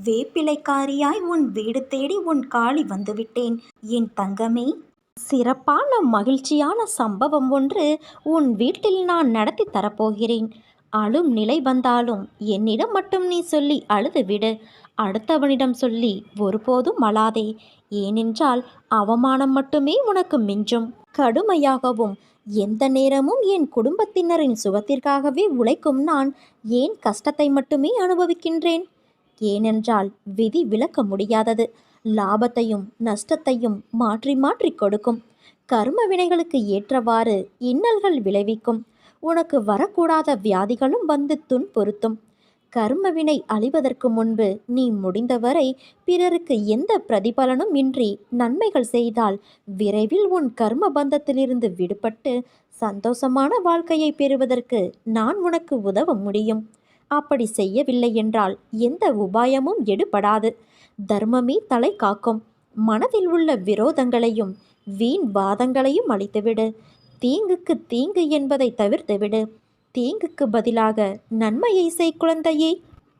வேப்பிலைக்காரியாய் உன் வீடு தேடி உன் காலி வந்துவிட்டேன் என் தங்கமே. சிறப்பான மகிழ்ச்சியான சம்பவம் ஒன்று உன் வீட்டில் நான் நடத்தி தரப்போகிறேன். அழும் நிலை வந்தாலும் என்னிடம் மட்டும் நீ சொல்லி அழுதுவிடு. அடுத்தவனிடம் சொல்லி ஒருபோதும் அழாதே. ஏனென்றால் அவமானம் மட்டுமே உனக்கு மிஞ்சும். கடுமையாகவும் எந்த நேரமும் என் குடும்பத்தினரின் சுகத்திற்காகவே உழைக்கும் நான் ஏன் கஷ்டத்தை மட்டுமே அனுபவிக்கின்றேன்? ஏனென்றால் விதி விலக்க முடியாதது. லாபத்தையும் நஷ்டத்தையும் மாற்றி மாற்றி கொடுக்கும். கர்ம வினைகளுக்கு ஏற்றவாறு இன்னல்கள் விளைவிக்கும். உனக்கு வரக்கூடாத வியாதிகளும் வந்து துன்புறுத்தும். கர்மவினை அழிவதற்கு முன்பு நீ முடிந்தவரை பிறருக்கு எந்த பிரதிபலனும் இன்றி நன்மைகள் செய்தால் விரைவில் உன் கர்ம பந்தத்திலிருந்து விடுபட்டு சந்தோஷமான வாழ்க்கையை பெறுவதற்கு நான் உனக்கு உதவ முடியும். அப்படி செய்யவில்லை என்றால் எந்த உபாயமும் எடுபடாது. தர்மமே தலை காக்கும். மனதில் உள்ள விரோதங்களையும் வீண் வாதங்களையும் அழித்துவிடு. தீங்குக்கு தீங்கு என்பதை தவிர்த்துவிடு. தீங்குக்கு பதிலாக நன்மையை செய் குழந்தையே.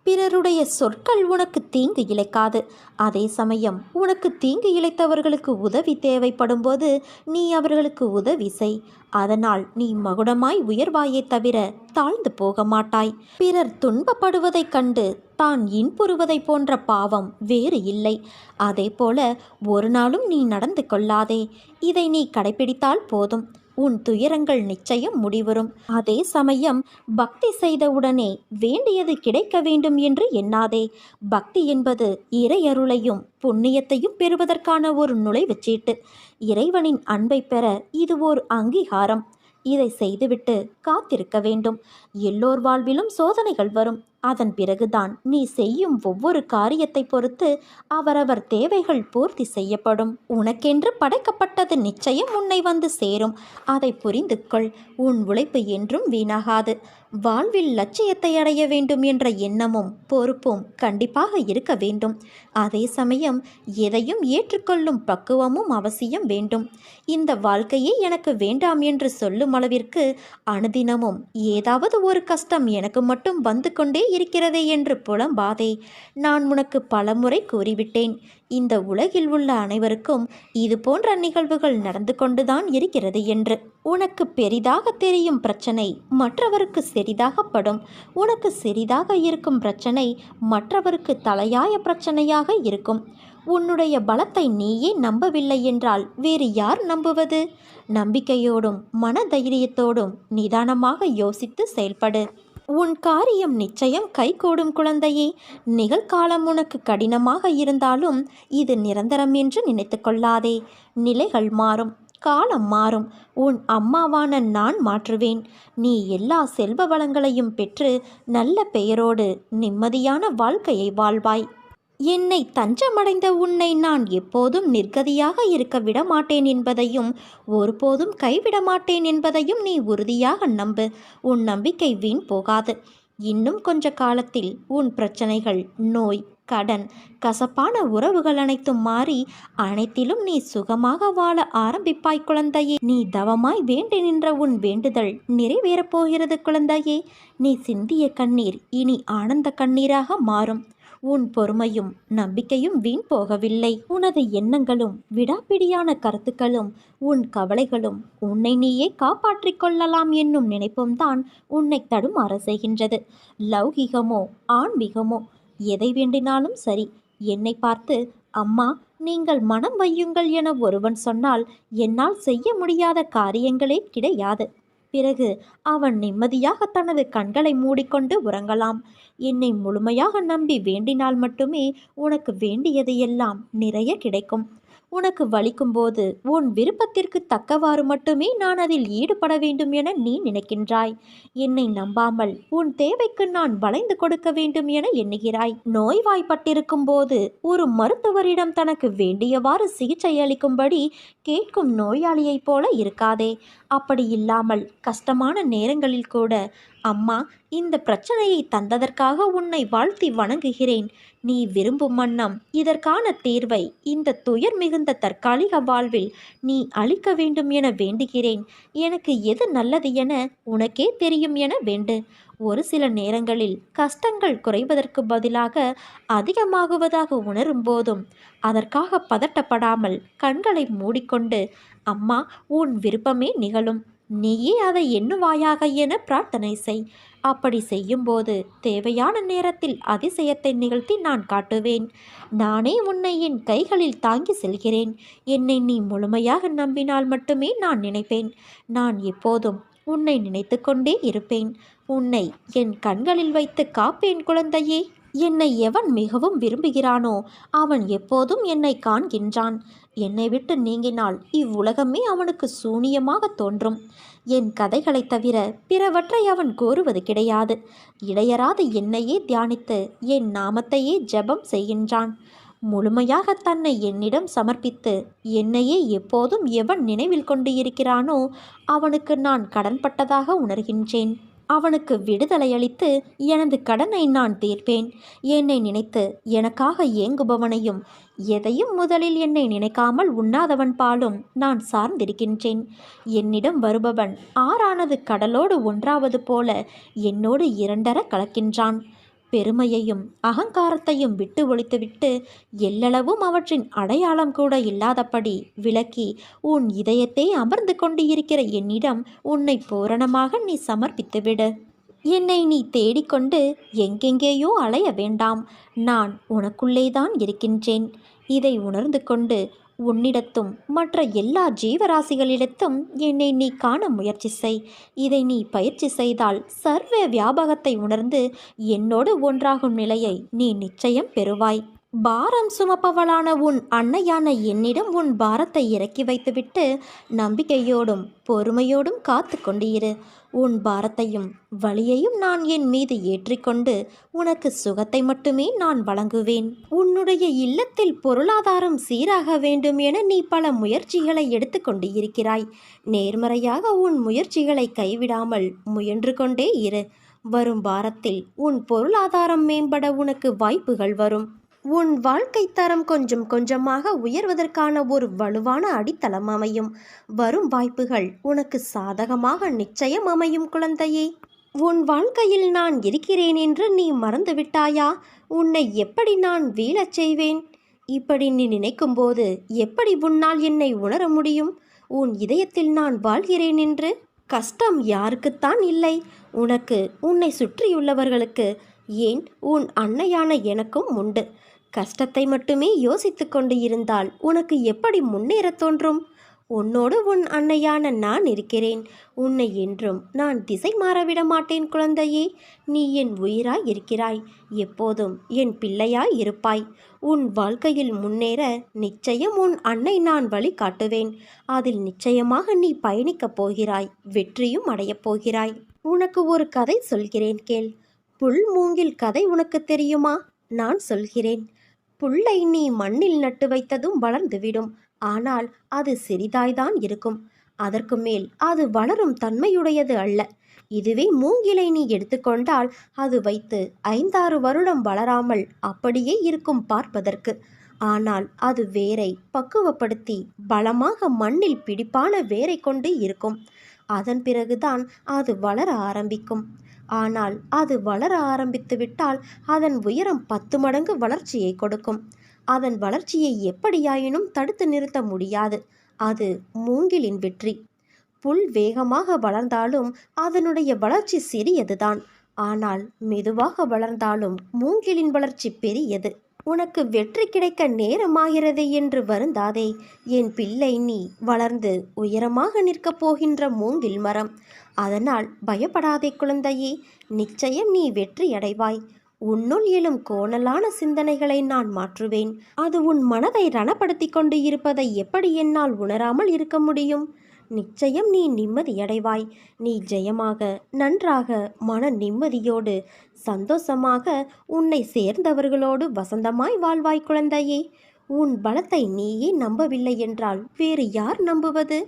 பிறருடைய சொற்கள் உனக்கு தீங்கு இழைக்காது. அதே சமயம் உனக்கு தீங்கு இழைத்தவர்களுக்கு உதவி தேவைப்படும் போது நீ அவர்களுக்கு உதவி செய். அதனால் நீ மகுடமாய் உயர்வாயே தவிர தாழ்ந்து போக மாட்டாய். பிறர் துன்பப்படுவதைக் கண்டு தான் இன்புறுவதை போன்ற பாவம் வேறு இல்லை. அதே போல ஒரு நாளும் நீ நடந்து கொள்ளாதே. இதை நீ கடைபிடித்தால் போதும். உன் துயரங்கள் நிச்சயம் முடிவரும். அதே சமயம் பக்தி செய்தவுடனே வேண்டியது கிடைக்க வேண்டும் என்று எண்ணாதே. பக்தி என்பது இறையருளையும் புண்ணியத்தையும் பெறுவதற்கான ஒரு நுழைவுச்சீட்டு. இறைவனின் அன்பை பெற இது ஒரு அங்கீகாரம். இதை செய்துவிட்டு காத்திருக்க வேண்டும். எல்லோர் வாழ்விலும் சோதனைகள் வரும். அதன் பிறகுதான் நீ செய்யும் ஒவ்வொரு காரியத்தை பொறுத்து அவரவர் தேவைகள் பூர்த்தி செய்யப்படும். உனக்கென்று படைக்கப்பட்டது நிச்சயம் உன்னை வந்து சேரும். அதை புரிந்து கொள். உன் உழைப்பு என்றும் வீணாகாது. வாழ்வில் லட்சியத்தை அடைய வேண்டும் என்ற எண்ணமும் பொறுப்பும் கண்டிப்பாக இருக்க வேண்டும். அதே சமயம் எதையும் ஏற்றுக்கொள்ளும் பக்குவமும் அவசியம் வேண்டும். இந்த வாழ்க்கையே எனக்கு வேண்டாம் என்று சொல்லும் அளவிற்கு அனுதினமும் ஏதாவது ஒரு கஷ்டம் எனக்கு மட்டும் வந்து கொண்டே இருக்கிறதே என்று புலம்பாதே. நான் உனக்கு பலமுறை கூறிவிட்டேன். இந்த உலகில் உள்ள அனைவருக்கும் இது போன்ற நிகழ்வுகள் நடந்து கொண்டுதான் இருக்கிறது என்று. உனக்கு பெரிதாக தெரியும் பிரச்சனை மற்றவருக்கு சிறிதாகப்படும். உனக்கு சிறிதாக இருக்கும் பிரச்சனை மற்றவருக்கு தலையாய பிரச்சனையாக இருக்கும். உன்னுடைய பலத்தை நீயே நம்பவில்லை என்றால் வேறு யார் நம்புவது? நம்பிக்கையோடும் மனதைரியத்தோடும் நிதானமாக யோசித்து செயல்படு. உன் காரியம் நிச்சயம் கைகூடும் குழந்தையே. நிகழ்காலம் உனக்கு கடினமாக இருந்தாலும் இது நிரந்தரம் என்று நினைத்து கொள்ளாதே. நிலைகள் மாறும். காலம் மாறும். உன் அம்மாவான நான் மாற்றுவேன். நீ எல்லா செல்வ வளங்களையும் பெற்று நல்ல பெயரோடு நிம்மதியான வாழ்க்கையை வாழ்வாய். என்னை தஞ்சமடைந்த உன்னை நான் எப்போதும் நிர்கதியாக இருக்க விட மாட்டேன் என்பதையும் ஒருபோதும் கைவிட மாட்டேன் என்பதையும் நீ உறுதியாக நம்பு. உன் நம்பிக்கை வீண் போகாது. இன்னும் கொஞ்ச காலத்தில் உன் பிரச்சனைகள், நோய், கடன், கசப்பான உறவுகள் அனைத்தும் மாறி அனைத்திலும் நீ சுகமாக வாழ ஆரம்பிப்பாய் குழந்தையே. நீ தவமாய் வேண்டி நின்ற உன் வேண்டுதல் நிறைவேறப் போகிறது குழந்தையே. நீ சிந்திய கண்ணீர் இனி ஆனந்த கண்ணீராக மாறும். உன் பொறுமையும் நம்பிக்கையும் வீண் போகவில்லை. உனது எண்ணங்களும் விடாப்பிடியான கருத்துக்களும் உன் கவலைகளும் உன்னை நீயே காப்பாற்றிக் கொள்ளலாம் என்னும் நினைப்பும் தான் உன்னை தடுமாற செய்கின்றது. லௌகிகமோ ஆன்மீகமோ எதை வேண்டினாலும் சரி, என்னை பார்த்து அம்மா நீங்கள் மனம் வையுங்கள் என ஒருவன் சொன்னால் என்னால் செய்ய முடியாத காரியங்களே கிடையாது. பிறகு அவன் நிம்மதியாக தனது கண்களை மூடிக்கொண்டு உறங்கலாம். என்னை முழுமையாக நம்பி வேண்டினால் மட்டுமே உனக்கு வேண்டியது எல்லாம் நிறைய கிடைக்கும். உனக்கு வலிக்கும்போது உன் விருப்பத்திற்கு தக்கவாறு மட்டுமே நான் அதில் ஈடுபட வேண்டும் என நீ நினைக்கின்றாய். என்னை நம்பாமல் உன் தேவைக்கு நான் வளைந்து கொடுக்க வேண்டும் என எண்ணுகிறாய். நோய்வாய்ப்பட்டிருக்கும் போது ஒரு மருத்துவரிடம் தனக்கு வேண்டியவாறு சிகிச்சை அளிக்கும்படி கேட்கும் நோயாளியைப் போல இருக்காதே. அப்படி இல்லாமல் கஷ்டமான நேரங்களில் கூட அம்மா இந்த பிரச்சனையை தந்ததற்காக உன்னை வாழ்த்தி வணங்குகிறேன். நீ விரும்பும் வண்ணம் இதற்கான தீர்வை இந்த துயர் மிகுந்த தற்காலிக வாழ்வில் நீ அளிக்க வேண்டும் என வேண்டுகிறேன். எனக்கு எது நல்லது என உனக்கே தெரியும் என வேண்டு. ஒரு சில நேரங்களில் கஷ்டங்கள் குறைவதற்கு பதிலாக அதிகமாகுவதாக உணரும் போதும் அதற்காக பதட்டப்படாமல் கண்களை மூடிக்கொண்டு, அம்மா, உன் விருப்பமே நிகழும், நீயே அதை எண்ணுவாயாக என பிரார்த்தனை செய். அப்படி செய்யும்போது தேவையான நேரத்தில் அதிசயத்தை நிகழ்த்தி நான் காட்டுவேன். நானே உன்னை என் கைகளில் தாங்கி செல்கிறேன். என்னை நீ முழுமையாக நம்பினால் மட்டுமே நான் நினைப்பேன். நான் எப்போதும் உன்னை நினைத்து கொண்டே இருப்பேன். உன்னை என் கண்களில் வைத்து காப்பேன் குழந்தையே. என்னை எவன் மிகவும் விரும்புகிறானோ அவன் எப்போதும் என்னை காண்கின்றான். என்னை விட்டு நீங்கினால் இவ்வுலகமே அவனுக்கு சூனியமாக தோன்றும். என் கதைகளைத் தவிர பிறவற்றை அவன் கோருவது கிடையாது. இடையராது என்னையே தியானித்து என் நாமத்தையே ஜெபம் செய்கின்றான். முழுமையாக தன்னை என்னிடம் சமர்ப்பித்து என்னையே எப்போதும் எவன் நினைவில் கொண்டு இருக்கிறானோ அவனுக்கு நான் கடன்பட்டதாக உணர்கின்றேன். அவனுக்கு விடுதலை அளித்து எனது கடனை நான் தீர்ப்பேன். என்னை நினைத்து எனக்காக ஏங்குபவனையும் எதையும் முதலில் என்னை நினைக்காமல் உண்ணாதவன் பாலும் நான் சார்ந்திருக்கின்றேன். என்னிடம் வருபவன் ஆறானது கடலோடு ஒன்றாவது போல என்னோடு இரண்டர கலக்கின்றான். பெருமையையும் அகங்காரத்தையும் விட்டு ஒழித்துவிட்டு எல்லளவும் அவற்றின் அடையாளம் கூட இல்லாதபடி விலக்கி உன் இதயத்தை அமர்ந்து கொண்டு இருக்கிற என்னிடம் உன்னை பூரணமாக நீ சமர்ப்பித்துவிடு. என்னை நீ தேடிக்கொண்டு எங்கெங்கேயோ அலைய வேண்டாம். நான் உனக்குள்ளேதான் இருக்கின்றேன். இதை உணர்ந்து கொண்டு உன்னிடத்தும் மற்ற எல்லா ஜீவராசிகளிடத்தும் என்னை நீ காண முயற்சி செய். இதை நீ பயிற்சி செய்தால் சர்வ வியாபகத்தை உணர்ந்து என்னோடு ஒன்றாகும் நிலையை நீ நிச்சயம் பெறுவாய். பாரம் சுமப்பவளான உன் அன்னையான என்னிடம் உன் பாரத்தை இறக்கி வைத்துவிட்டு நம்பிக்கையோடும் பொறுமையோடும் காத்து கொண்டிரு. உன் பாரத்தையும் வலியையும் நான் என் மீது ஏற்றிக்கொண்டு உனக்கு சுகத்தை மட்டுமே நான் வழங்குவேன். உன்னுடைய இல்லத்தில் பொருளாதாரம் சீராக வேண்டும் என நீ பல முயற்சிகளை எடுத்துக்கொண்டு இருக்கிறாய். நேர்மறையாக உன் முயற்சிகளை கைவிடாமல் முயன்று கொண்டே இரு. வரும் வாரத்தில் உன் பொருளாதாரம் மேம்பட உனக்கு வாய்ப்புகள் வரும். உன் வாழ்க்கை தரம் கொஞ்சம் கொஞ்சமாக உயர்வதற்கான ஒரு வலுவான அடித்தளம் அமையும். வரும் வாய்ப்புகள் உனக்கு சாதகமாக நிச்சயம் அமையும் குழந்தையே. உன் வாழ்க்கையில் நான் இருக்கிறேன் என்று நீ மறந்துவிட்டாயா? உன்னை எப்படி நான் வீழச் செய்வேன்? இப்படி நீ நினைக்கும்போது எப்படி உன்னால் என்னை உணர முடியும்? உன் இதயத்தில் நான் வாழ்கிறேன் என்று. கஷ்டம் யாருக்குத்தான் இல்லை? உனக்கு, உன்னை சுற்றியுள்ளவர்களுக்கு, ஏன் உன் அன்னையான எனக்கும் உண்டு. கஷ்டத்தை மட்டுமே யோசித்து கொண்டு இருந்தால் உனக்கு எப்படி முன்னேற தோன்றும்? உன்னோடு உன் அன்னையான நான் இருக்கிறேன். உன்னை என்றும் நான் திசை மாறவிட மாட்டேன் குழந்தையே. நீ என் உயிராய் இருக்கிறாய். எப்போதும் என் பிள்ளையாய் இருப்பாய். உன் வாழ்க்கையில் முன்னேற நிச்சயம் உன் அன்னை நான் வழி காட்டுவேன். அதில் நிச்சயமாக நீ பயணிக்கப் போகிறாய். வெற்றியும் அடையப் போகிறாய். உனக்கு ஒரு கதை சொல்கிறேன் கேள். புல் மூங்கில் கதை உனக்கு தெரியுமா? நான் சொல்கிறேன். புல்லை நீ மண்ணில் நட்டு வைத்ததும் வளர்ந்துவிடும். ஆனால் அது சிறிதாய்தான் இருக்கும். அதற்கு மேல் அது வளரும் தன்மையுடையது அல்ல. இதுவே மூங்கிலை நீ எடுத்துக்கொண்டால் அது வைத்து 5-6 வருடம் வளராமல் அப்படியே இருக்கும் பார்ப்பதற்கு. ஆனால் அது வேரை பக்குவப்படுத்தி பலமாக மண்ணில் பிடிப்பான வேரை கொண்டு இருக்கும். அதன் பிறகுதான் அது வளர ஆரம்பிக்கும். ஆனால் அது வளர ஆரம்பித்து விட்டால் அதன் உயரம் 10 மடங்கு வளர்ச்சியை கொடுக்கும். அதன் வளர்ச்சியை எப்படியாயினும் தடுத்து நிறுத்த முடியாது. அது மூங்கிலின் வெற்றி. புல் வேகமாக வளர்ந்தாலும் அதனுடைய வளர்ச்சி சிறியதுதான். ஆனால் மெதுவாக வளர்ந்தாலும் மூங்கிலின் வளர்ச்சி பெரியது. உனக்கு வெற்றி கிடைக்க நேரமாகிறது என்று வருந்தாதே. என் பிள்ளை, நீ வளர்ந்து உயரமாக நிற்கப் போகின்ற மூங்கில் மரம். அதனால் பயப்படாதே குழந்தையே. நிச்சயம் நீ வெற்றி அடைவாய். உன்னுள் எழும் கோணலான சிந்தனைகளை நான் மாற்றுவேன். அது உன் மனதை ரணப்படுத்தி கொண்டு இருப்பதை எப்படி என்னால் உணராமல் இருக்க முடியும்? நிச்சயம் நீ நிம்மதியடைவாய். நீ ஜெயமாக, நன்றாக, மன நிம்மதியோடு, சந்தோஷமாக, உன்னை சேர்ந்தவர்களோடு வசந்தமாய் வாழ்வாய் குழந்தையே. உன் பலத்தை நீயே நம்பவில்லை என்றால் வேறு யார் நம்புவது?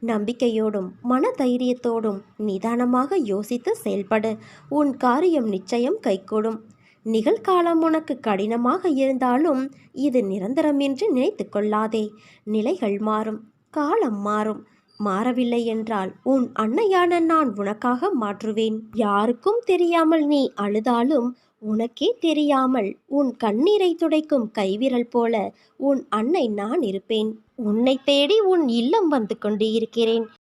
நம்பிக்கையோடும் மன தைரியத்தோடும் நிதானமாக யோசித்து செயல்படு. உன் காரியம் நிச்சயம் கைகூடும். நிகழ்காலம் உனக்கு கடினமாக இருந்தாலும் இது நிரந்தரம் என்று நினைத்து கொள்ளாதே. நிலைகள் மாறும், காலம் மாறும், மாறவில்லை என்றால் உன் அன்னையான நான் உனக்காக மாற்றுவேன். யாருக்கும் தெரியாமல் நீ அழுதாலும் உனக்கே தெரியாமல் உன் கண்ணீரை துடைக்கும் கைவிரல் போல உன் அன்னை நான் இருப்பேன். உன்னை தேடி உன் இல்லம் வந்து கொண்டு இருக்கிறேன்.